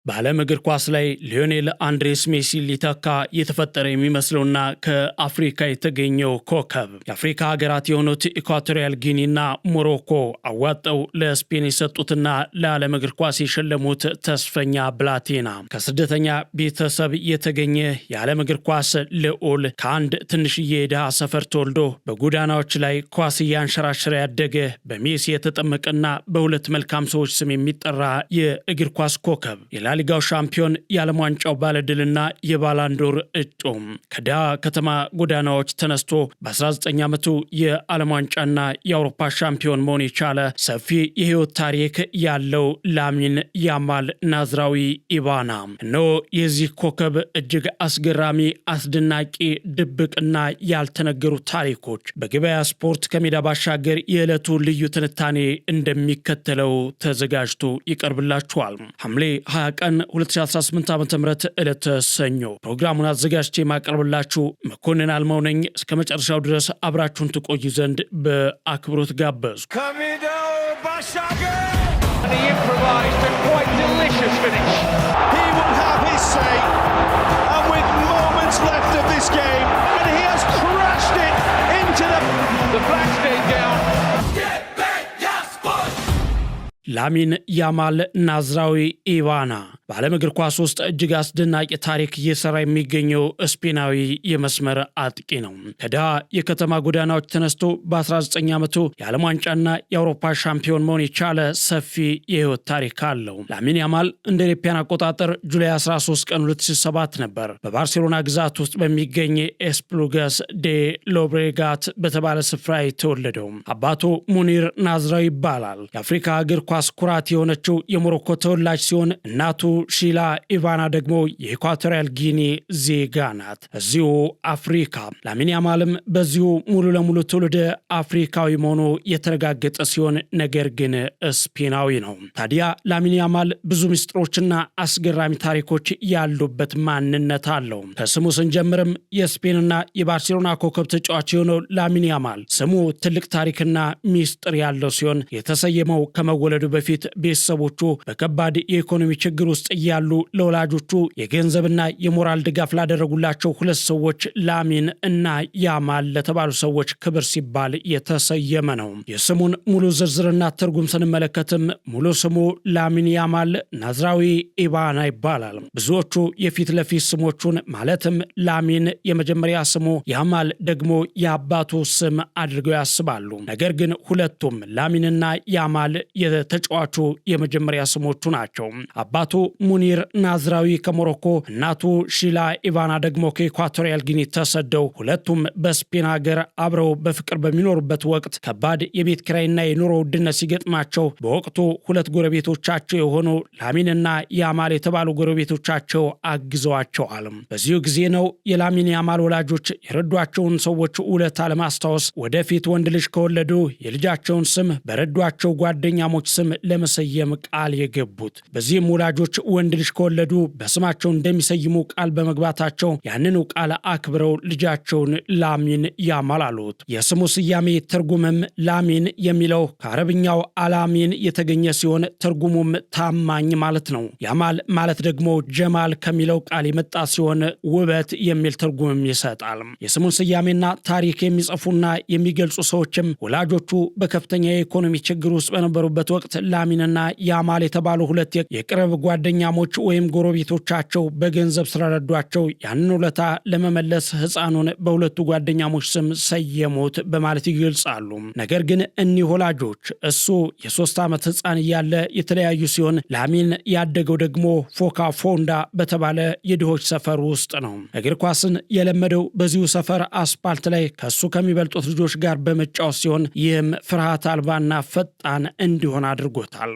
በዓለም እግር ኳስ ላይ ሊዮኔል አንድሬስ ሜሲ ሊተካ የተፈጠረ የሚመስለውና ከአፍሪካ የተገኘው ኮከብ የአፍሪካ ሀገራት የሆኑት ኢኳቶሪያል ጊኒና ሞሮኮ አዋጠው ለስፔን የሰጡትና ለዓለም እግር ኳስ የሸለሙት ተስፈኛ ብላቴና ከስደተኛ ቤተሰብ የተገኘ የዓለም እግር ኳስ ልዑል ከአንድ ትንሽዬ ድሃ ሰፈር ተወልዶ በጎዳናዎች ላይ ኳስ እያንሸራሸረ ያደገ በሜሲ የተጠመቀና በሁለት መልካም ሰዎች ስም የሚጠራ የእግር ኳስ ኮከብ ላሊጋው ሻምፒዮን የዓለም ዋንጫው ባለድልና የባላንዶር እጩም ከድሃ ከተማ ጎዳናዎች ተነስቶ በ19 ዓመቱ የዓለም ዋንጫና የአውሮፓ ሻምፒዮን መሆን የቻለ ሰፊ የህይወት ታሪክ ያለው ላሚን ያማል ናዝራዊ ኢባና እነሆ የዚህ ኮከብ እጅግ አስገራሚ፣ አስደናቂ፣ ድብቅና ያልተነገሩ ታሪኮች በገበያ ስፖርት ከሜዳ ባሻገር የዕለቱ ልዩ ትንታኔ እንደሚከተለው ተዘጋጅቶ ይቀርብላችኋል። ሐምሌ 20 ቀን 2018 ዓ.ም ዕለተ ሰኞ ፕሮግራሙን አዘጋጅቼ ማቀርብላችሁ መኮንን አልማው ነኝ። እስከ መጨረሻው ድረስ አብራችሁን ትቆዩ ዘንድ በአክብሮት ጋበዝኩ። ከሜዳው ባሻገር improvised a quite delicious finish. He will have his say, and with moments left of this game, and he has crashed it into the flag stayed down. ላሚን ያማል ናዝራዊ ኢባና በዓለም እግር ኳስ ውስጥ እጅግ አስደናቂ ታሪክ እየሰራ የሚገኘው ስፔናዊ የመስመር አጥቂ ነው። ከድሃ የከተማ ጎዳናዎች ተነስቶ በ19 ዓመቱ የዓለም ዋንጫና የአውሮፓ ሻምፒዮን መሆን የቻለ ሰፊ የህይወት ታሪክ አለው። ላሚን ያማል እንደ ኢትዮጵያን አቆጣጠር ጁላይ 13 ቀን 2007 ነበር በባርሴሎና ግዛት ውስጥ በሚገኝ ኤስፕሉገስ ዴ ሎብሬጋት በተባለ ስፍራ የተወለደው። አባቱ ሙኒር ናዝራዊ ይባላል። የአፍሪካ እግር ኳስ ኩራት የሆነችው የሞሮኮ ተወላጅ ሲሆን እናቱ ሺላ ኢቫና ደግሞ የኢኳቶሪያል ጊኒ ዜጋ ናት። እዚሁ አፍሪካ ላሚን ያማልም በዚሁ ሙሉ ለሙሉ ትውልደ አፍሪካዊ መሆኑ የተረጋገጠ ሲሆን ነገር ግን ስፔናዊ ነው። ታዲያ ላሚን ያማል ብዙ ምስጢሮችና አስገራሚ ታሪኮች ያሉበት ማንነት አለው። ከስሙ ስንጀምርም የስፔንና የባርሴሎና ኮከብ ተጫዋች የሆነው ላሚን ያማል ስሙ ትልቅ ታሪክና ሚስጥር ያለው ሲሆን የተሰየመው ከመወለዱ በፊት ቤተሰቦቹ በከባድ የኢኮኖሚ ችግር ውስጥ እያሉ ለወላጆቹ የገንዘብና የሞራል ድጋፍ ላደረጉላቸው ሁለት ሰዎች ላሚን እና ያማል ለተባሉ ሰዎች ክብር ሲባል የተሰየመ ነው። የስሙን ሙሉ ዝርዝርና ትርጉም ስንመለከትም ሙሉ ስሙ ላሚን ያማል ናዝራዊ ኢባና ይባላል። ብዙዎቹ የፊት ለፊት ስሞቹን ማለትም ላሚን የመጀመሪያ ስሙ፣ ያማል ደግሞ የአባቱ ስም አድርገው ያስባሉ። ነገር ግን ሁለቱም ላሚንና ያማል የተጫዋቹ የመጀመሪያ ስሞቹ ናቸው። አባቱ ሙኒር ናዝራዊ ከሞሮኮ፣ እናቱ ሺላ ኢቫና ደግሞ ከኢኳቶሪያል ጊኒ ተሰደው ሁለቱም በስፔን ሀገር አብረው በፍቅር በሚኖሩበት ወቅት ከባድ የቤት ኪራይና የኑሮ ውድነት ሲገጥማቸው በወቅቱ ሁለት ጎረቤቶቻቸው የሆኑ ላሚንና ያማል የተባሉ ጎረቤቶቻቸው አግዘዋቸዋል። በዚሁ ጊዜ ነው የላሚን ያማል ወላጆች የረዷቸውን ሰዎች ውለታ ለማስታወስ ወደፊት ወንድ ልጅ ከወለዱ የልጃቸውን ስም በረዷቸው ጓደኛሞች ስም ለመሰየም ቃል የገቡት። በዚህም ወላጆች ወንድ ልጅ ከወለዱ በስማቸው እንደሚሰይሙ ቃል በመግባታቸው ያንኑ ቃል አክብረው ልጃቸውን ላሚን ያማል አሉት። የስሙ ስያሜ ትርጉምም ላሚን የሚለው ከአረብኛው አላሚን የተገኘ ሲሆን ትርጉሙም ታማኝ ማለት ነው። ያማል ማለት ደግሞ ጀማል ከሚለው ቃል የመጣ ሲሆን ውበት የሚል ትርጉምም ይሰጣል። የስሙን ስያሜና ታሪክ የሚጽፉና የሚገልጹ ሰዎችም ወላጆቹ በከፍተኛ የኢኮኖሚ ችግር ውስጥ በነበሩበት ወቅት ላሚንና ያማል የተባሉ ሁለት የቅርብ ጓደኛሞች ወይም ጎረቤቶቻቸው በገንዘብ ስለረዷቸው ያንን ውለታ ለመመለስ ሕፃኑን በሁለቱ ጓደኛሞች ስም ሰየሙት በማለት ይገልጻሉ። ነገር ግን እኒህ ወላጆች እሱ የ3 ዓመት ሕፃን እያለ የተለያዩ ሲሆን ላሚን ያደገው ደግሞ ፎካ ፎንዳ በተባለ የድሆች ሰፈር ውስጥ ነው። እግር ኳስን የለመደው በዚሁ ሰፈር አስፓልት ላይ ከሱ ከሚበልጡት ልጆች ጋር በመጫወት ሲሆን ይህም ፍርሃት አልባና ፈጣን እንዲሆን አድርጎታል።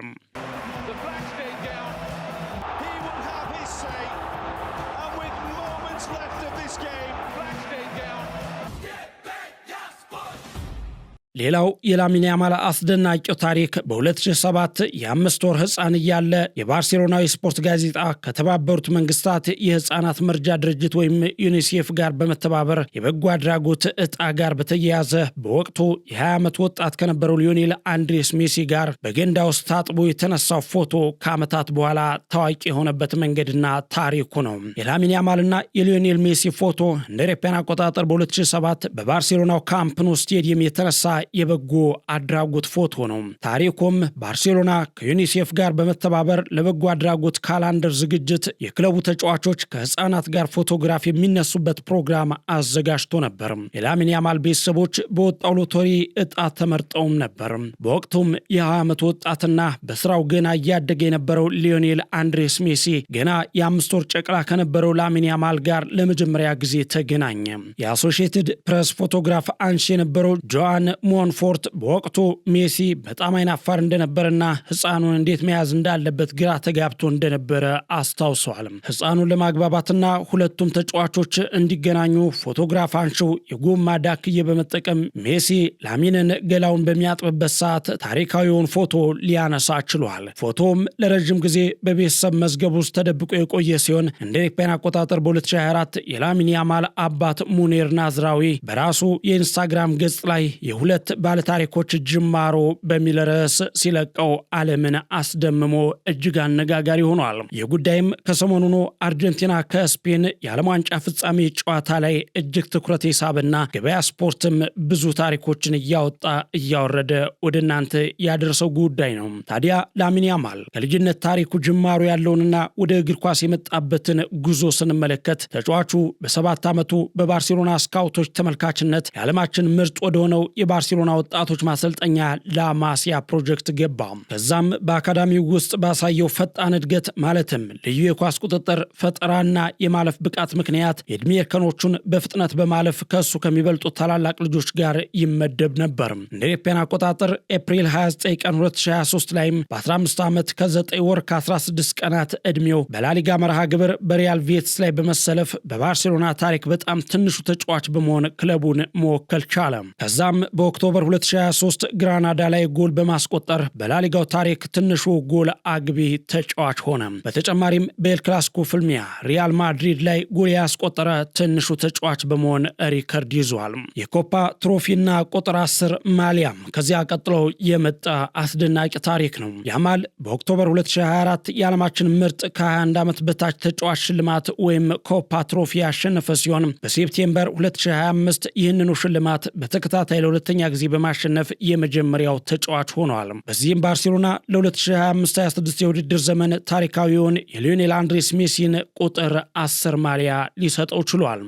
ሌላው የላሚን ያማል አስደናቂው ታሪክ በ2007 የ5 ወር ሕፃን እያለ የባርሴሎናዊ ስፖርት ጋዜጣ ከተባበሩት መንግስታት የሕፃናት መርጃ ድርጅት ወይም ዩኒሴፍ ጋር በመተባበር የበጎ አድራጎት ዕጣ ጋር በተያያዘ በወቅቱ የ20 ዓመት ወጣት ከነበረው ሊዮኔል አንድሬስ ሜሲ ጋር በገንዳ ውስጥ ታጥቦ የተነሳው ፎቶ ከዓመታት በኋላ ታዋቂ የሆነበት መንገድና ታሪኩ ነው። የላሚን ያማልና የሊዮኔል ሜሲ ፎቶ እንደ አውሮፓውያን አቆጣጠር በ2007 በባርሴሎናው ካምፕ ኑ ስቴዲየም የተነሳ የበጎ አድራጎት ፎቶ ነው። ታሪኩም ባርሴሎና ከዩኒሴፍ ጋር በመተባበር ለበጎ አድራጎት ካላንደር ዝግጅት የክለቡ ተጫዋቾች ከህፃናት ጋር ፎቶግራፍ የሚነሱበት ፕሮግራም አዘጋጅቶ ነበር። የላሚን ያማል ቤተሰቦች በወጣው ሎተሪ ዕጣ ተመርጠውም ነበር። በወቅቱም የ20 ዓመት ወጣትና በስራው ገና እያደገ የነበረው ሊዮኔል አንድሬስ ሜሲ ገና የ5 ወር ጨቅላ ከነበረው ላሚን ያማል ጋር ለመጀመሪያ ጊዜ ተገናኘ። የአሶሺየትድ ፕሬስ ፎቶግራፍ አንሺ የነበረው ጆአን ሞንፎርት በወቅቱ ሜሲ በጣም አይናፋር እንደነበረና ህፃኑን እንዴት መያዝ እንዳለበት ግራ ተጋብቶ እንደነበረ አስታውሰዋል። ህፃኑን ለማግባባትና ሁለቱም ተጫዋቾች እንዲገናኙ ፎቶግራፍ አንሺው የጎማ ዳክዬ በመጠቀም ሜሲ ላሚንን ገላውን በሚያጥብበት ሰዓት ታሪካዊውን ፎቶ ሊያነሳ ችሏል። ፎቶም ለረጅም ጊዜ በቤተሰብ መዝገብ ውስጥ ተደብቆ የቆየ ሲሆን እንደ አውሮፓውያን አቆጣጠር በ2024 የላሚን ያማል አባት ሙኒር ናዝራዊ በራሱ የኢንስታግራም ገጽ ላይ የሁለት ባለታሪኮች ጅማሮ በሚል ርዕስ ሲለቀው ዓለምን አስደምሞ እጅግ አነጋጋሪ ሆኗል። ይህ ጉዳይም ከሰሞኑኑ አርጀንቲና ከስፔን የዓለም ዋንጫ ፍጻሜ ጨዋታ ላይ እጅግ ትኩረት የሳበና ገበያ ስፖርትም ብዙ ታሪኮችን እያወጣ እያወረደ ወደ እናንተ ያደረሰው ጉዳይ ነው። ታዲያ ላሚን ያማል ከልጅነት ታሪኩ ጅማሮ ያለውንና ወደ እግር ኳስ የመጣበትን ጉዞ ስንመለከት ተጫዋቹ በ7 ዓመቱ በባርሴሎና ስካውቶች ተመልካችነት የዓለማችን ምርጥ ወደሆነው የባርሴሎና ወጣቶች ማሰልጠኛ ላማሲያ ፕሮጀክት ገባ። ከዛም በአካዳሚው ውስጥ ባሳየው ፈጣን እድገት ማለትም ልዩ የኳስ ቁጥጥር፣ ፈጠራና የማለፍ ብቃት ምክንያት የዕድሜ እርከኖቹን በፍጥነት በማለፍ ከሱ ከሚበልጡ ታላላቅ ልጆች ጋር ይመደብ ነበር። እንደ አውሮፓውያን አቆጣጠር ኤፕሪል 29 ቀን 2023 ላይም በ15 ዓመት ከ9 ወር ከ16 ቀናት ዕድሜው በላሊጋ መርሃ ግብር በሪያል ቬትስ ላይ በመሰለፍ በባርሴሎና ታሪክ በጣም ትንሹ ተጫዋች በመሆን ክለቡን መወከል ቻለ። ከዛም በኦክቶበር 2023 ግራናዳ ላይ ጎል በማስቆጠር በላሊጋው ታሪክ ትንሹ ጎል አግቢ ተጫዋች ሆነ። በተጨማሪም በኤል ክላሲኮ ፍልሚያ ሪያል ማድሪድ ላይ ጎል ያስቆጠረ ትንሹ ተጫዋች በመሆን ሪከርድ ይዟል። የኮፓ ትሮፊና ቁጥር 10 ማሊያም ከዚያ ቀጥሎ የመጣ አስደናቂ ታሪክ ነው። ያማል በኦክቶበር 2024 የዓለማችን ምርጥ ከ21 ዓመት በታች ተጫዋች ሽልማት ወይም ኮፓ ትሮፊ ያሸነፈ ሲሆን በሴፕቴምበር 2025 ይህንኑ ሽልማት በተከታታይ ለሁለተኛ ጊዜ በማሸነፍ የመጀመሪያው ተጫዋች ሆኗል። በዚህም ባርሴሎና ለ2025-26 የውድድር ዘመን ታሪካዊውን የሊዮኔል አንድሬስ ሜሲን ቁጥር 10 ማሊያ ሊሰጠው ችሏል።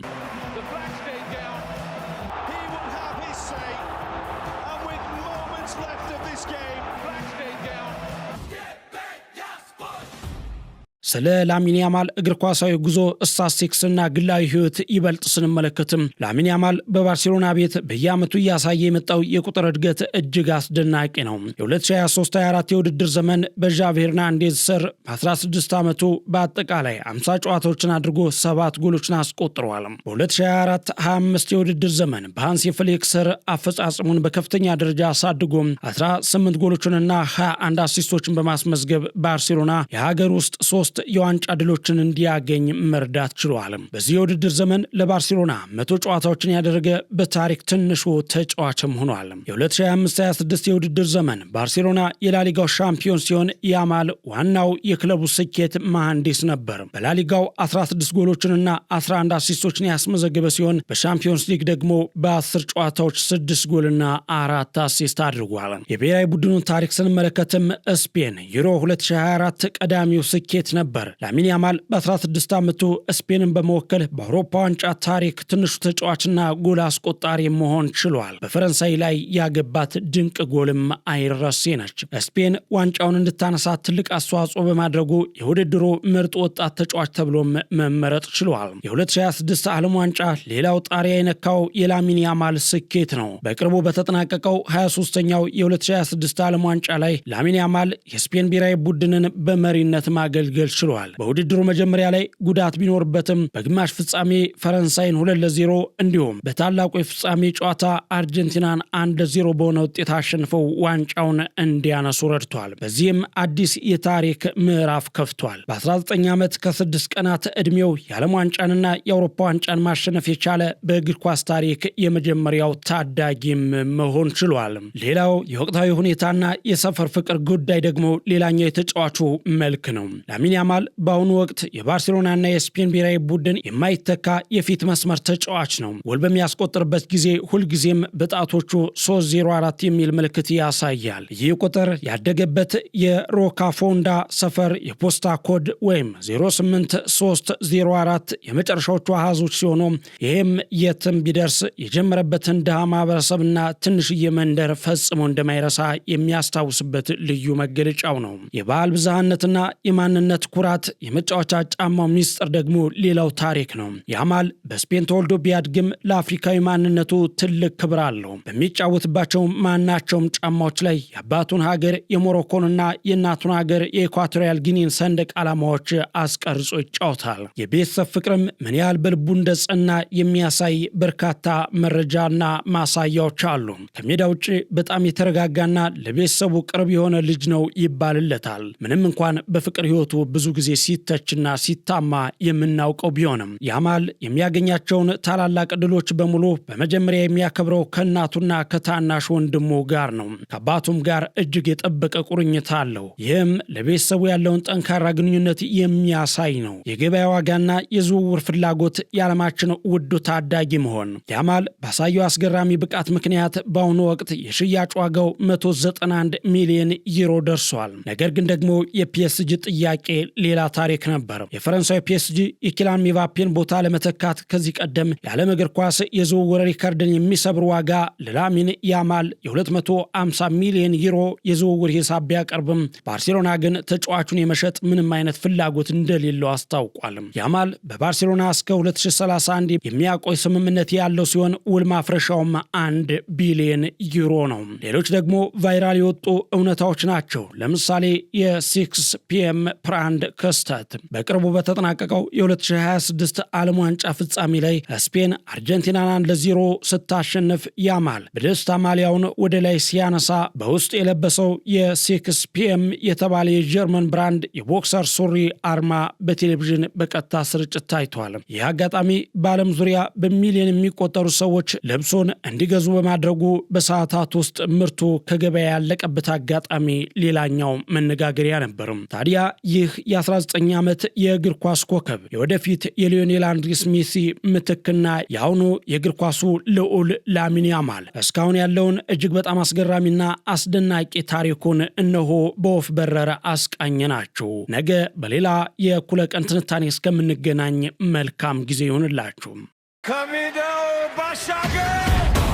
ስለ ላሚን ያማል እግር ኳሳዊ ጉዞ ስታትስቲክስና ግላዊ ህይወት ይበልጥ ስንመለከትም ላሚን ያማል በባርሴሎና ቤት በየዓመቱ እያሳየ የመጣው የቁጥር እድገት እጅግ አስደናቂ ነው። የ2023-24 የውድድር ዘመን በዣቪ ሄርናንዴዝ ስር በ16 ዓመቱ በአጠቃላይ 50 ጨዋታዎችን አድርጎ 7 ጎሎችን አስቆጥሯል። በ2024-25 የውድድር ዘመን በሃንሲ ፍሊክ ስር አፈጻጽሙን በከፍተኛ ደረጃ አሳድጎ 18 ጎሎችንና 21 አሲስቶችን በማስመዝገብ ባርሴሎና የሀገር ውስጥ 3 የዋንጫ ድሎችን እንዲያገኝ መርዳት ችሏል። በዚህ የውድድር ዘመን ለባርሴሎና 100 ጨዋታዎችን ያደረገ በታሪክ ትንሹ ተጫዋችም ሆኗል። የ2025-26 የውድድር ዘመን ባርሴሎና የላሊጋው ሻምፒዮን ሲሆን ያማል ዋናው የክለቡ ስኬት መሐንዲስ ነበር። በላሊጋው 16 ጎሎችንና 11 አሲስቶችን ያስመዘገበ ሲሆን በሻምፒዮንስ ሊግ ደግሞ በ10 ጨዋታዎች 6 ጎልና 4 አሲስት አድርጓል። የብሔራዊ ቡድኑን ታሪክ ስንመለከትም ስፔን ዩሮ 2024 ቀዳሚው ስኬት ነበር። ላሚን ያማል በ16 ዓመቱ ስፔንን በመወከል በአውሮፓ ዋንጫ ታሪክ ትንሹ ተጫዋችና ጎል አስቆጣሪ መሆን ችሏል። በፈረንሳይ ላይ ያገባት ድንቅ ጎልም አይረሴ ነች። ስፔን ዋንጫውን እንድታነሳ ትልቅ አስተዋጽኦ በማድረጉ የውድድሩ ምርጥ ወጣት ተጫዋች ተብሎም መመረጥ ችሏል። የ2026 ዓለም ዋንጫ ሌላው ጣሪያ የነካው የላሚን ያማል ስኬት ነው። በቅርቡ በተጠናቀቀው 23ኛው የ2026 ዓለም ዋንጫ ላይ ላሚን ያማል የስፔን ብሔራዊ ቡድንን በመሪነት ማገልገል ችሏል። በውድድሩ መጀመሪያ ላይ ጉዳት ቢኖርበትም በግማሽ ፍጻሜ ፈረንሳይን 2-0 እንዲሁም በታላቁ የፍጻሜ ጨዋታ አርጀንቲናን 1-0 በሆነ ውጤት አሸንፈው ዋንጫውን እንዲያነሱ ረድቷል። በዚህም አዲስ የታሪክ ምዕራፍ ከፍቷል። በ19 ዓመት ከ6 ቀናት ዕድሜው የዓለም ዋንጫንና የአውሮፓ ዋንጫን ማሸነፍ የቻለ በእግር ኳስ ታሪክ የመጀመሪያው ታዳጊም መሆን ችሏል። ሌላው የወቅታዊ ሁኔታና የሰፈር ፍቅር ጉዳይ ደግሞ ሌላኛው የተጫዋቹ መልክ ነው። ላሚን ያማል በአሁኑ ወቅት የባርሴሎናና የስፔን ብሔራዊ ቡድን የማይተካ የፊት መስመር ተጫዋች ነው። ጎል በሚያስቆጥርበት ጊዜ ሁልጊዜም በጣቶቹ 304 የሚል ምልክት ያሳያል። ይህ ቁጥር ያደገበት የሮካፎንዳ ሰፈር የፖስታ ኮድ ወይም 08304 የመጨረሻዎቹ አሃዞች ሲሆኑ ይህም የትም ቢደርስ የጀመረበትን ድሃ ማህበረሰብና ትንሽዬ መንደር ፈጽሞ እንደማይረሳ የሚያስታውስበት ልዩ መገለጫው ነው። የባህል ብዝሃነትና የማንነት ኩራት የመጫወቻ ጫማው ሚስጥር ደግሞ ሌላው ታሪክ ነው። ያማል በስፔን ተወልዶ ቢያድግም ለአፍሪካዊ ማንነቱ ትልቅ ክብር አለው። በሚጫወትባቸው ማናቸውም ጫማዎች ላይ የአባቱን ሀገር የሞሮኮንና የእናቱን ሀገር የኢኳቶሪያል ጊኒን ሰንደቅ ዓላማዎች አስቀርጾ ይጫወታል። የቤተሰብ ፍቅርም ምን ያህል በልቡ እንደጸና የሚያሳይ በርካታ መረጃና ማሳያዎች አሉ። ከሜዳ ውጭ በጣም የተረጋጋና ለቤተሰቡ ቅርብ የሆነ ልጅ ነው ይባልለታል። ምንም እንኳን በፍቅር ህይወቱ ብዙ ጊዜ ሲተችና ሲታማ የምናውቀው ቢሆንም ያማል የሚያገኛቸውን ታላላቅ ድሎች በሙሉ በመጀመሪያ የሚያከብረው ከእናቱና ከታናሽ ወንድሙ ጋር ነው። ከአባቱም ጋር እጅግ የጠበቀ ቁርኝት አለው። ይህም ለቤተሰቡ ያለውን ጠንካራ ግንኙነት የሚያሳይ ነው። የገበያ ዋጋና የዝውውር ፍላጎት የዓለማችን ውዱ ታዳጊ መሆን ያማል ባሳየው አስገራሚ ብቃት ምክንያት በአሁኑ ወቅት የሽያጭ ዋጋው 191 ሚሊዮን ዩሮ ደርሷል። ነገር ግን ደግሞ የፒኤስጂ ጥያቄ ሌላ ታሪክ ነበር። የፈረንሳዊ ፒኤስጂ የኪሊያን ምባፔን ቦታ ለመተካት ከዚህ ቀደም የዓለም እግር ኳስ የዝውውር ሪከርድን የሚሰብር ዋጋ ለላሚን ያማል የ250 ሚሊዮን ዩሮ የዝውውር ሂሳብ ቢያቀርብም ባርሴሎና ግን ተጫዋቹን የመሸጥ ምንም አይነት ፍላጎት እንደሌለው አስታውቋል። ያማል በባርሴሎና እስከ 2031 የሚያቆይ ስምምነት ያለው ሲሆን ውል ማፍረሻውም 1 ቢሊዮን ዩሮ ነው። ሌሎች ደግሞ ቫይራል የወጡ እውነታዎች ናቸው። ለምሳሌ የ6 ፒኤም ፕራንድ ክስተት በቅርቡ በተጠናቀቀው የ2026 ዓለም ዋንጫ ፍጻሜ ላይ ስፔን አርጀንቲናን 1-0 ስታሸንፍ ያማል በደስታ ማሊያውን ወደ ላይ ሲያነሳ በውስጥ የለበሰው የ6 ፒኤም የተባለ የጀርመን ብራንድ የቦክሰር ሱሪ አርማ በቴሌቪዥን በቀጥታ ስርጭት ታይቷል። ይህ አጋጣሚ በዓለም ዙሪያ በሚሊዮን የሚቆጠሩ ሰዎች ልብሱን እንዲገዙ በማድረጉ በሰዓታት ውስጥ ምርቱ ከገበያ ያለቀበት አጋጣሚ ሌላኛው መነጋገሪያ ነበር። ታዲያ ይህ የ19 ዓመት የእግር ኳስ ኮከብ የወደፊት የሊዮኔል አንድሪስ ሜሲ ምትክና የአሁኑ የእግር ኳሱ ልዑል ላሚን ያማል እስካሁን ያለውን እጅግ በጣም አስገራሚና አስደናቂ ታሪኩን እነሆ በወፍ በረረ አስቃኘናችሁ። ነገ በሌላ የእኩለ ቀን ትንታኔ እስከምንገናኝ መልካም ጊዜ ይሆንላችሁ።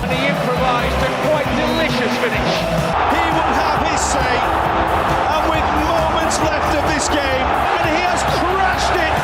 And he improvised a quite delicious finish. He will have his say, and with moments left of this game, and he has crashed it